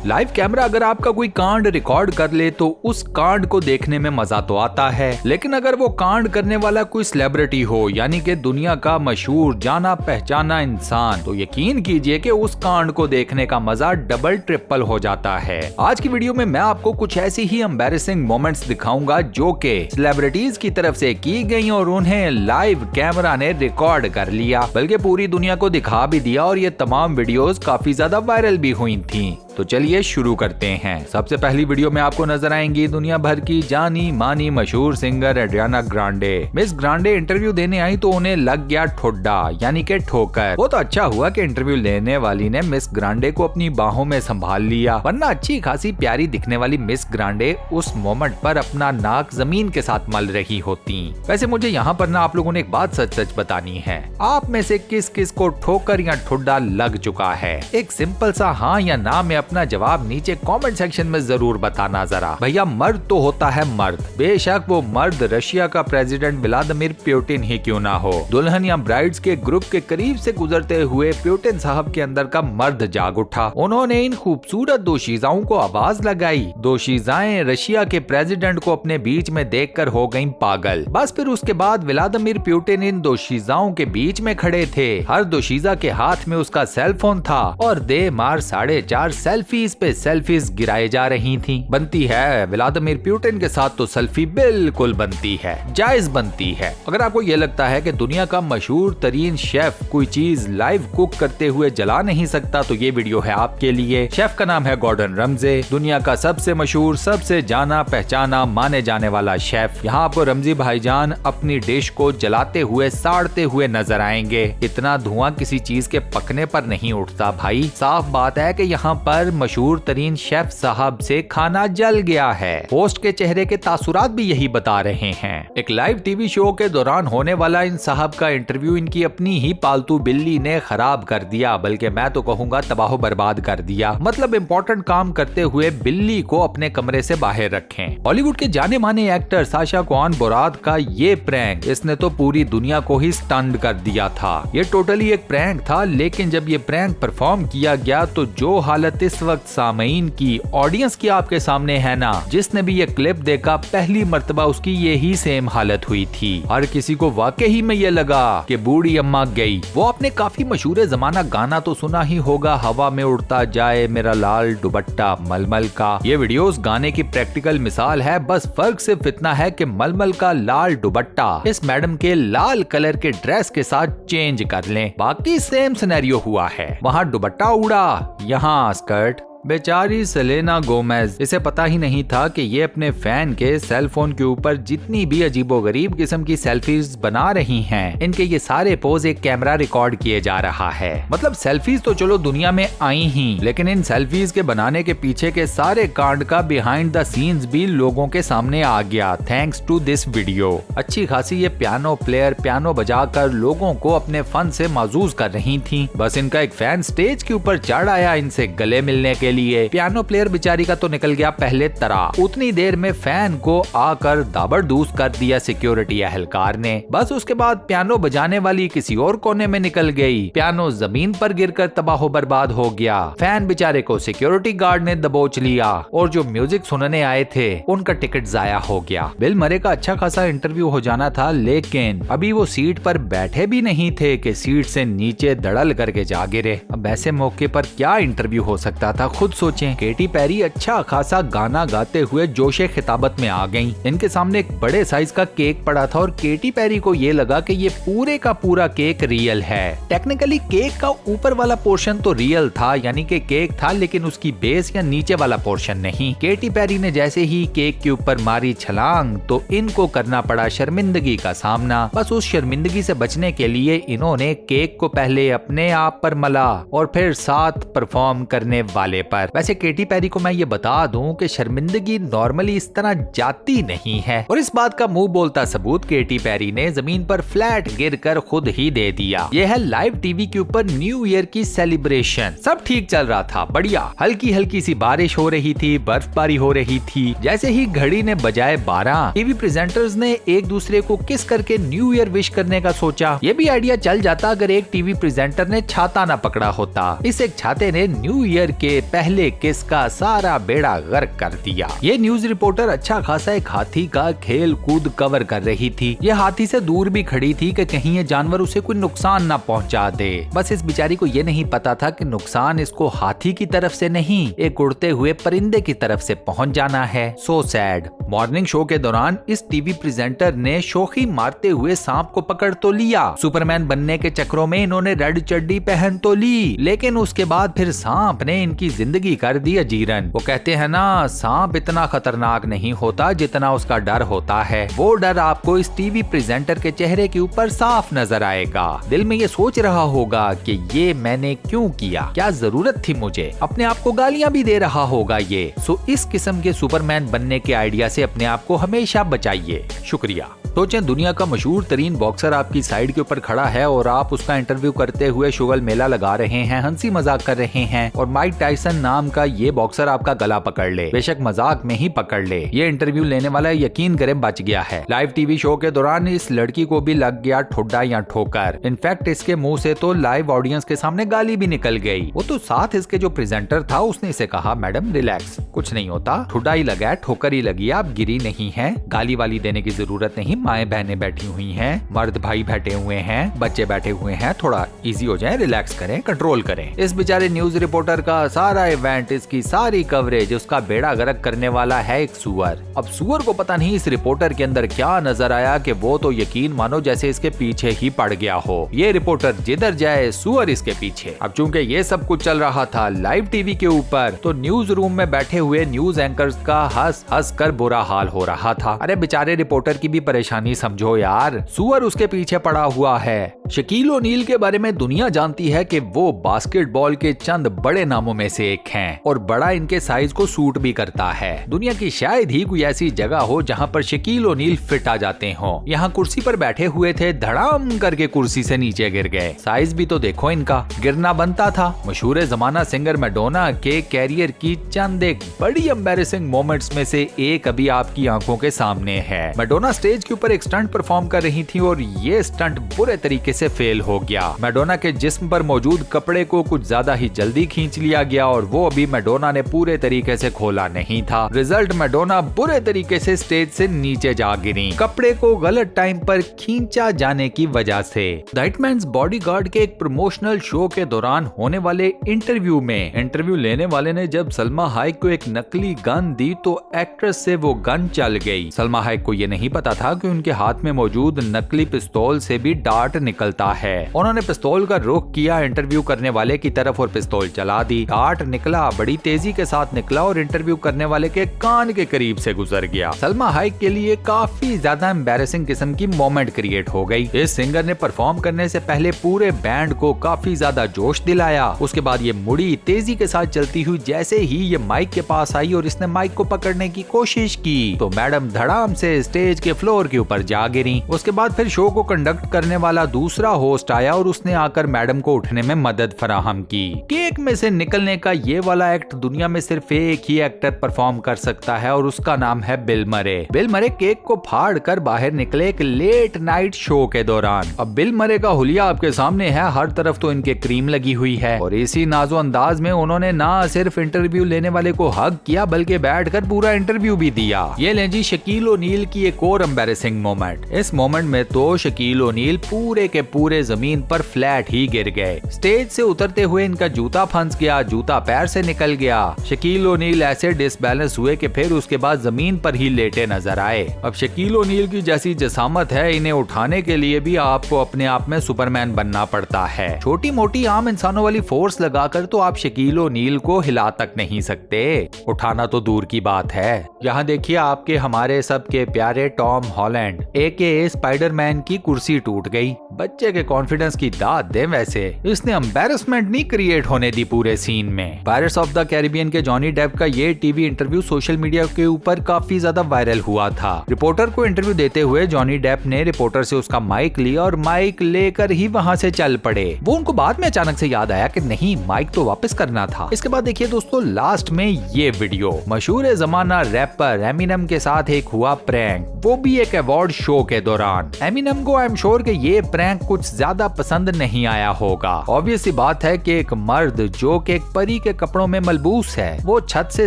Live camera अगर आपका कोई कांड रिकॉर्ड कर ले तो उस कांड को देखने में मजा तो आता है, लेकिन अगर वो कांड करने वाला कोई सेलिब्रिटी हो, यानी कि दुनिया का मशहूर जाना पहचाना इंसान, तो यकीन कीजिए कि उस कांड को देखने का मजा डबल ट्रिपल हो जाता है। आज की वीडियो में मैं आपको कुछ ऐसी ही एम्बैरेसिंग मोमेंट्स दिखाऊंगा जो कि सेलिब्रिटीज की तरफ से की गई और उन्हें लाइव कैमरा ने रिकॉर्ड कर लिया, बल्कि पूरी दुनिया को दिखा भी दिया और ये तमाम वीडियोस काफी ज्यादा वायरल भी हुई थी। तो चलिए शुरू करते हैं। सबसे पहली वीडियो में आपको नजर आएंगी दुनिया भर की जानी मानी मशहूर singer Ariana Grande. Miss Grande interview देने आई तो उन्हें लग गया ठोड्डा यानी के ठोकर। वो तो अच्छा हुआ कि इंटरव्यू लेने वाली ने मिस ग्रांडे को अपनी बाहों में संभाल लिया, वरना अच्छी खासी प्यारी दिखने वाली मिस ग्रांडे उस मोमेंट पर अपना नाक जमीन के साथ मल रही होती। वैसे मुझे यहाँ पर ना आप लोगों ने एक बात सच सच बतानी है, आप में से किस किस को ठोकर या ठुड्डा लग चुका है? एक सिंपल सा हाँ या ना में अपना जवाब नीचे कमेंट सेक्शन में जरूर बताना जरा। भैया मर्द तो होता है मर्द, बेशक वो मर्द रशिया का प्रेसिडेंट व्लादिमीर पुतिन ही क्यों ना हो। दुल्हन या ब्राइड्स के ग्रुप के करीब से गुजरते हुए पुतिन साहब के अंदर का मर्द जाग उठा। उन्होंने इन खूबसूरत दोशीजाओं को आवाज लगाई। दोशीजाएं रशिया के प्रेसिडेंट को अपने बीच में देखकर हो गईं पागल। बस फिर उसके बाद व्लादिमीर पुतिन इन दोशीजाओं के बीच में खड़े थे। हर दोशीजा के हाथ में उसका सेलफोन था और दे मार 4.5 सेल्फीज पे सेल्फीज गिराए जा रही थी। बनती है व्लादिमीर पुतिन के साथ तो सेल्फी बिल्कुल बनती है, जायज बनती है। अगर आपको ये लगता है कि दुनिया का मशहूर तरीन शेफ कोई चीज लाइव कुक करते हुए जला नहीं सकता तो ये वीडियो है आपके लिए। शेफ का नाम है गॉर्डन रमजे, दुनिया का सबसे मशहूर सबसे जाना पहचाना माने जाने वाला शेफ। यहाँ आपको रमजी भाईजान अपनी डिश को जलाते हुए साड़ते हुए नजर आएंगे। इतना धुआं किसी चीज के पकने पर नहीं उठता भाई। साफ बात है कि यहाँ पर मशहूर तरीन शेफ साहब से खाना जल गया है। होस्ट के चेहरे के तासुरात भी यही बता रहे हैं। एक लाइव टीवी शो के दौरान होने वाला इन साहब का इंटरव्यू इनकी अपनी ही पालतू बिल्ली ने खराब कर दिया, बल्कि मैं तो कहूँगा तबाह बर्बाद कर दिया। मतलब इम्पोर्टेंट काम करते हुए बिल्ली को अपने कमरे से बाहर रखें। हॉलीवुड के जाने माने एक्टर साशा कौन बोरात का ये प्रैंक, इसने तो पूरी दुनिया को ही स्टन्ड कर दिया था। ये टोटली एक प्रैंक था, लेकिन जब ये प्रैंक परफॉर्म किया गया तो जो हालत इस वक्त सामईन की ऑडियंस की आपके सामने है ना, जिसने भी ये क्लिप देखा पहली मर्तबा उसकी यही सेम हालत हुई थी। हर किसी को वाकई में ये लगा कि बूढ़ी अम्मा गई। वो आपने काफी मशहूर जमाना गाना तो सुना ही होगा, हवा में उड़ता जाए मेरा लाल दुपट्टा मलमल का। ये वीडियो उस गाने की प्रैक्टिकल मिसाल है, बस फर्क सिर्फ इतना है कि मलमल का लाल दुपट्टा इस मैडम के लाल कलर के ड्रेस के साथ चेंज कर लें, बाकी सेम सिनेरियो हुआ है। वहाँ दुपट्टा उड़ा, यहाँ स्कर्ट। बेचारी सेलेना गोमेज, इसे पता ही नहीं था कि ये अपने फैन के सेल फोन के ऊपर जितनी भी अजीबोगरीब किस्म की सेल्फीज बना रही हैं, इनके ये सारे पोज एक कैमरा रिकॉर्ड किए जा रहा है। मतलब सेल्फीज तो चलो दुनिया में आई ही, लेकिन इन सेल्फीज के बनाने के पीछे के सारे कांड का बिहाइंड द सीन्स भी लोगों के सामने आ गया थैंक्स टू दिस वीडियो। अच्छी खासी ये पियानो प्लेयर पियानो बजाकर लोगों को अपने फन से माजूज कर रही थी। बस इनका एक फैन स्टेज के ऊपर चढ़ आया इनसे गले मिलने के लिए। पियानो प्लेयर बेचारी का तो निकल गया पहले तरह। उतनी देर में फैन को आकर दाबड़दूस कर दिया सिक्योरिटी एहलकार ने। बस उसके बाद पियानो बजाने वाली किसी और कोने में निकल गई। पियानो जमीन पर गिरकर तबाह बर्बाद हो गया। फैन बेचारे को सिक्योरिटी गार्ड ने दबोच लिया और जो म्यूजिक सुनने आए थे उनका टिकट जाया हो गया। बिल मरे का अच्छा खासा इंटरव्यू हो जाना था, लेकिन अभी वो सीट पर बैठे भी नहीं थे कि सीट से नीचे धड़ल करके जा गिरे। अब ऐसे मौके पर क्या इंटरव्यू हो सकता था, खुद सोचें। केटी पेरी अच्छा खासा गाना गाते हुए जोशे खिताबत में आ गईं। इनके सामने एक बड़े साइज का केक पड़ा था और केटी पेरी को ये लगा कि ये पूरे का पूरा केक रियल है। टेक्निकली केक का ऊपर वाला पोर्शन तो रियल था, यानी कि केक था, लेकिन उसकी बेस या नीचे वाला पोर्शन नहीं। केटी पेरी ने जैसे ही केक के ऊपर मारी छलांग तो इनको करना पड़ा शर्मिंदगी का सामना। बस उस शर्मिंदगी से बचने के लिए इन्होंने केक को पहले अपने आप पर मला और फिर साथ परफॉर्म करने वाले पर। वैसे केटी पेरी को मैं ये बता दूं कि शर्मिंदगी नॉर्मली इस तरह जाती नहीं है, और इस बात का मुंह बोलता सबूत केटी पेरी ने जमीन पर फ्लैट गिरकर खुद ही दे दिया। यह है लाइव टीवी के ऊपर न्यू ईयर की सेलिब्रेशन। सब ठीक चल रहा था, बढ़िया। हल्की हल्की सी बारिश हो रही थी, बर्फबारी हो रही थी। जैसे ही घड़ी ने बजाए 12, टीवी प्रेजेंटर्स ने एक दूसरे को किस करके न्यू ईयर विश करने का सोचा। ये भी आइडिया चल जाता अगर एक टीवी प्रेजेंटर ने छाता न पकड़ा होता। इस एक छाते ने न्यू ईयर के पहले किस का सारा बेड़ा गर्क कर दिया। ये न्यूज रिपोर्टर अच्छा खासा एक हाथी का खेल कूद कवर कर रही थी। ये हाथी से दूर भी खड़ी थी कि कहीं ये जानवर उसे कोई नुकसान ना पहुंचा दे। बस इस बेचारी को ये नहीं पता था कि नुकसान इसको हाथी की तरफ से नहीं, एक उड़ते हुए परिंदे की तरफ से पहुंच जाना है। So sad. मॉर्निंग शो के दौरान इस टीवी प्रेजेंटर ने शोखी मारते हुए सांप को पकड़ तो लिया, सुपरमैन बनने के चक्रों में इन्होंने रेड चड्डी पहन तो ली, लेकिन उसके बाद फिर सांप ने इनकी जिंदगी कर दी अजीरन। वो कहते हैं ना, सांप इतना खतरनाक नहीं होता जितना उसका डर होता है। वो डर आपको इस टीवी प्रेजेंटर के चेहरे के ऊपर साफ नजर आएगा। दिल में ये सोच रहा होगा कि ये मैंने क्यों किया, क्या जरूरत थी मुझे, अपने आप को गालियां भी दे रहा होगा ये। सो इस किस्म के सुपरमैन बनने के आइडिया से अपने आप को हमेशा बचाइए। शुक्रिया। सोचें दुनिया का मशहूर तरीन बॉक्सर आपकी साइड के ऊपर खड़ा है और आप उसका इंटरव्यू करते हुए शुगल मेला लगा रहे हैं, हंसी मजाक कर रहे हैं, और माइक टाइसन नाम का ये बॉक्सर आपका गला पकड़ ले, बेशक मजाक में ही पकड़ ले। ये इंटरव्यू लेने वाला यकीन करें बच गया है। लाइव टीवी शो के दौरान इस लड़की को भी लग गया ठुड्डा या ठोकर। इनफैक्ट इसके मुंह से तो लाइव ऑडियंस के सामने गाली भी निकल गई। वो तो साथ इसके जो प्रेजेंटर था उसने इसे कहा, मैडम रिलैक्स, कुछ नहीं होता, ठुड्डा ही लगा है, ठोकर ही लगी, आप गिरी नहीं है, गाली वाली देने की जरूरत नहीं, माएं बहनें बैठी हुई हैं, मर्द भाई बैठे हुए हैं, बच्चे बैठे हुए हैं, थोड़ा इजी हो जाए, रिलैक्स करें, कंट्रोल करें। इस बेचारे न्यूज रिपोर्टर का सारा इवेंट, इसकी सारी कवरेज, उसका बेड़ा गर्क करने वाला है एक सुअर। अब सुअर को पता नहीं इस रिपोर्टर के अंदर क्या नजर आया कि वो तो यकीन मानो जैसे इसके पीछे ही पड़ गया हो। ये रिपोर्टर जिधर जाए सुअर इसके पीछे। अब चूंकि ये सब कुछ चल रहा था लाइव टीवी के ऊपर, तो न्यूज रूम में बैठे हुए न्यूज एंकर्स का हंस हंस कर बुरा हाल हो रहा था। अरे बेचारे रिपोर्टर की भी परेशानी समझो यार, सुअर उसके पीछे पड़ा हुआ है। शकील ओनील के बारे में दुनिया जानती है कि वो बास्केटबॉल के चंद बड़े नामों में से एक हैं और बड़ा इनके साइज को सूट भी करता है। दुनिया की शायद ही कोई ऐसी जगह हो जहां पर शकील ओनील फिट आ जाते हो। यहाँ कुर्सी पर बैठे हुए थे, धड़ाम करके कुर्सी से नीचे गिर गए। साइज भी तो देखो इनका, गिरना बनता था। मशहूर जमाना सिंगर मैडोना के कैरियर की चंद एक बड़ी एम्बैरेसिंग मोमेंट्स में से एक अभी आपकी आंखों के सामने है। मैडोना स्टेज के ऊपर एक स्टंट परफॉर्म कर रही थी और ये स्टंट बुरे तरीके से फेल हो गया। मैडोना के जिस्म पर मौजूद कपड़े को कुछ ज्यादा ही जल्दी खींच लिया गया और वो अभी मैडोना ने पूरे तरीके से खोला नहीं था। रिजल्ट, मैडोना बुरे तरीके से स्टेज से नीचे जा गिरी, कपड़े को गलत टाइम पर खींचा जाने की वजह से। द हिटमैन्स बॉडीगार्ड के एक प्रमोशनल शो के दौरान होने वाले इंटरव्यू में इंटरव्यू लेने वाले ने जब सलमा हाइक को एक नकली गन दी तो एक्ट्रेस से वो गन चल गई। सलमा हाइक को ये नहीं पता था कि उनके हाथ में मौजूद नकली पिस्तौल से भी डार्ट निकलता है। उन्होंने पिस्तौल का रुख किया इंटरव्यू करने वाले की तरफ और पिस्तौल चला दी। डार्ट निकला, बड़ी तेजी के साथ निकला और इंटरव्यू करने वाले के कान के करीब से गुजर गया। सलमा हाइक के लिए काफी ज्यादा एम्बैरेसिंग किस्म की मोमेंट क्रिएट हो गई। इस सिंगर ने परफॉर्म करने से पहले पूरे बैंड को काफी ज्यादा जोश दिलाया। उसके बाद ये मुड़ी तेजी के साथ चलती हुई जैसे ही ये माइक के पास आई और इसने माइक को पकड़ने की कोशिश की तो मैडम धड़ाम से स्टेज के फ्लोर के ऊपर जा गिरी। उसके बाद फिर शो को कंडक्ट करने वाला दूसरा होस्ट आया और उसने आकर मैडम को उठने में मदद फराहम की। केक में से निकलने का ये वाला एक्ट दुनिया में सिर्फ एक ही एक्टर परफॉर्म कर सकता है और उसका नाम है बिल मरे। बिल मरे केक को फाड़ कर बाहर निकले एक लेट नाइट शो के दौरान। अब बिल मरे का हुलिया आपके सामने है, हर तरफ तो इनके क्रीम लगी हुई है और इसी नाजो अंदाज में उन्होंने ना सिर्फ इंटरव्यू लेने वाले को हग किया बल्कि बैठकर पूरा इंटरव्यू भी दिया। ये लें जी शकील ओनील की एक और एम्बैरेसिंग मोमेंट। इस मोमेंट में तो शकील ओनील पूरे के पूरे जमीन पर फ्लैट ही गिर गए। स्टेज से उतरते हुए इनका जूता फंस गया, जूता पैर से निकल गया। शकील ओनील ऐसे डिसबैलेंस हुए कि फिर उसके बाद जमीन पर ही लेटे नजर आए। अब शकील ओनील की जैसी जसामत है, इन्हें उठाने के लिए भी आपको अपने आप में सुपरमैन बनना पड़ता है। छोटी मोटी आम इंसानों वाली फोर्स लगाकर तो आप शकील ओनील को हिला तक नहीं सकते, उठाना तो दूर की बात है। यहाँ देखिए आपके हमारे सबके प्यारे टॉम हॉलैंड AKA स्पाइडरमैन की कुर्सी टूट गई। बच्चे के कॉन्फिडेंस की दाद दे। वैसे इसने एम्बैरेसमेंट नहीं क्रिएट होने दी पूरे सीन में। पायरेट्स ऑफ द कैरिबियन के जॉनी डेप का ये टीवी इंटरव्यू सोशल मीडिया के ऊपर काफी ज्यादा वायरल हुआ था। रिपोर्टर को इंटरव्यू देते हुए जॉनी डेप ने रिपोर्टर से उसका माइक लिया और माइक लेकर ही वहां से चल पड़े। वो उनको बाद में अचानक से याद आया कि नहीं, माइक तो वापस करना था। इसके बाद देखिए दोस्तों लास्ट में ये वीडियो। मशहूर जमाना रैपर रैपर एमिनम के साथ एक हुआ प्रैंक, वो भी एक अवार्ड शो के दौरान। एमिनम को आई एम श्योर कि ये प्रैंक कुछ ज्यादा पसंद नहीं आया होगा। ऑब्वियस सी बात है कि एक मर्द जो कि एक परी के कपड़ों में मलबूस है, वो छत से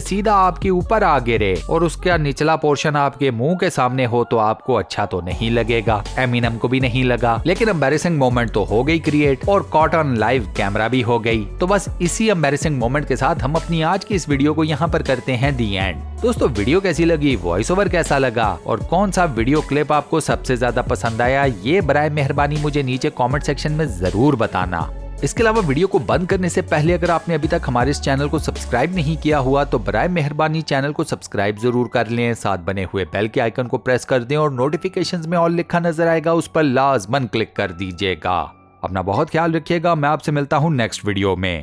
सीधा आपके ऊपर आ गिरे और उसका निचला पोर्शन आपके मुंह के सामने हो तो आपको अच्छा तो नहीं लगेगा। एमिनम को भी नहीं लगा, लेकिन एम्बैरेसिंग मोमेंट तो हो गई क्रिएट और कॉट ऑन लाइव कैमरा भी हो गई। तो बस इसी एम्बैरेसिंग मोमेंट के साथ हम अपनी आज की इस वीडियो को यहाँ पर करते हैं दी एंड। दोस्तों वीडियो कैसी लगी, वॉइस ओवर कैसा लगा और कौन सा वीडियो क्लिप आपको सबसे ज्यादा पसंद आया, ये बराए मेहरबानी मुझे नीचे कमेंट सेक्शन में जरूर बताना। इसके अलावा वीडियो को बंद करने से पहले अगर आपने अभी तक हमारे इस चैनल को सब्सक्राइब नहीं किया हुआ तो बराए मेहरबानी चैनल को सब्सक्राइब जरूर कर लें, साथ बने हुए बेल के आइकन को प्रेस कर दें और नोटिफिकेशंस में ऑल लिखा नजर आएगा उस पर लाजमन क्लिक कर दीजिएगा। अपना बहुत ख्याल रखिएगा, मैं आपसे मिलता हूँ नेक्स्ट वीडियो में।